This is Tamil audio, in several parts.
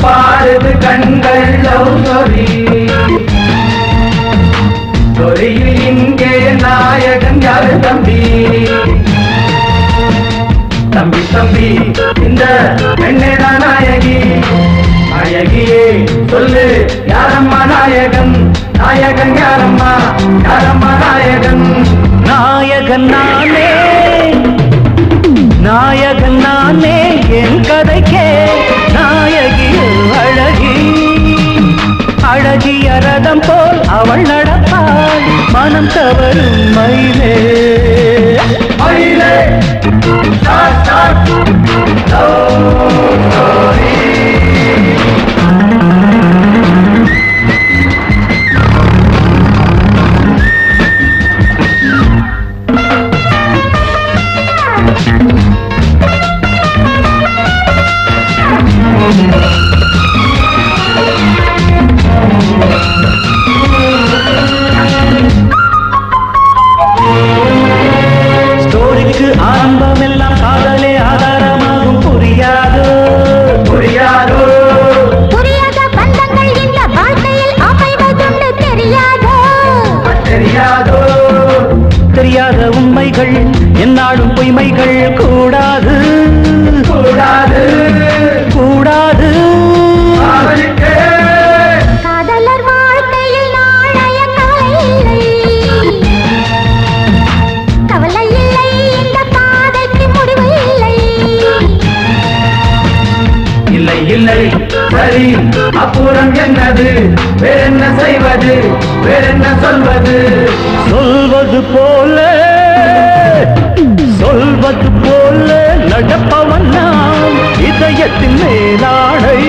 பாடுது கண்கள் லவ் ஸ்டோரி ஸ்டோரியில் இங்கே நாயகன் யாரு தம்பி தம்பி தம்பி இந்த பெண்ணேதான் நாயகி நாயகியே சொல்லு யாரம்மா நாயகன் நாயகன் யாரம்மா யாரம்மா நாயகன் நாயகன் நானே நாயகன் நானே என் கதைக்கே நாயகி அழகி அழகிய ரதம் போல் அவள் நடப்பாள் மனம் தவறும் மயிலே மயிலே ஸ்டோரிக்கு ஆரம்பம் எல்லாம் காதலே ஆதாரமாகும் புரியாதோ புரியாதோ புரியாத பந்தங்கள் இந்த வாழ்க்கையில் அமைவதுண்டு தெரியாதோ தெரியாதோ தெரியாத உண்மைகள் என்னாலும் பொய்மைகள் கூடாது கூடாது கூடாது காதலர் வாழ்க்கையில் நாளைய கவலை இல்லை கவலை இல்லை இந்த பாதைக்கு முடிவு இல்லை இல்லை இல்லை சரி அப்புறம் என்னது வேறென்ன செய்வது வேறென்ன சொல்வது சொல்வது போல நடப்பவன் நாம் இதயத்தின் மேலாடை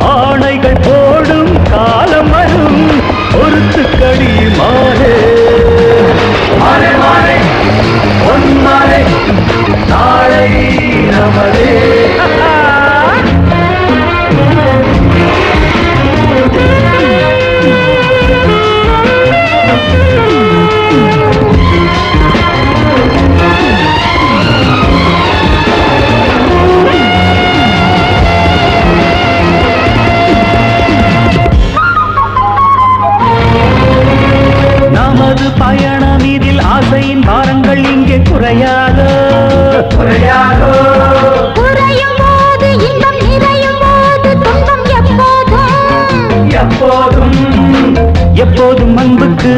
ஆணைகள் போடும் காலம் வரும் பொறுத்துக்கடி மாறே மாறே மாறே பொன்மாறே நாளை நமதே நமது பயணம் இதில் ஆசையின் பாரங்கள் இங்கே குறையாதோ குறையாதோ குறையும் போது இன்பம் நிறையும் போது துன்பம் எப்போதும் எப்போதும் அன்புக்கு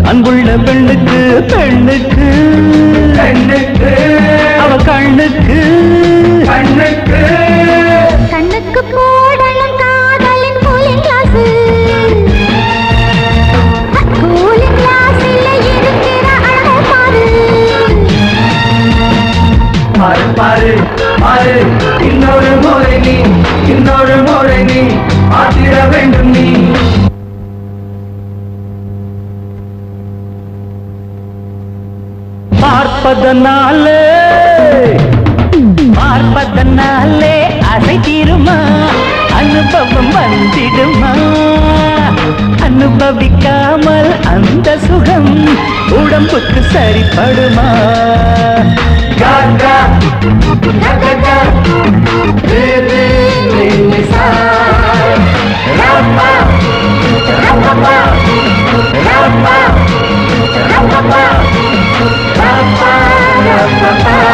அன்புள்ள பெண்ணுக்கு பெண்ணுக்கு கண்ணுக்கு அவ கண்ணுக்கு கண்ணுக்கு கண்ணுக்கு போடணும் காதலின் கூலிங் கிளாஸ் கூலிங் கிளாஸில் இருக்கிற அழகை பாரு பாரு பாரு பாரு இன்னொரு முறை நீ ஆத்திர வேண்டும் நீ பார்ப்பதனாலே அசை தீருமா அனுபவம் வந்திடுமா அனுபவிக்காமல் அந்த சுகம் உடம்புக்கு சரிப்படுமா காக்கா காக்கா ரே ரே ரே நிசா ராப்பா ராப்பா ராப்பா ராப்பா ராப்பா ராப்பா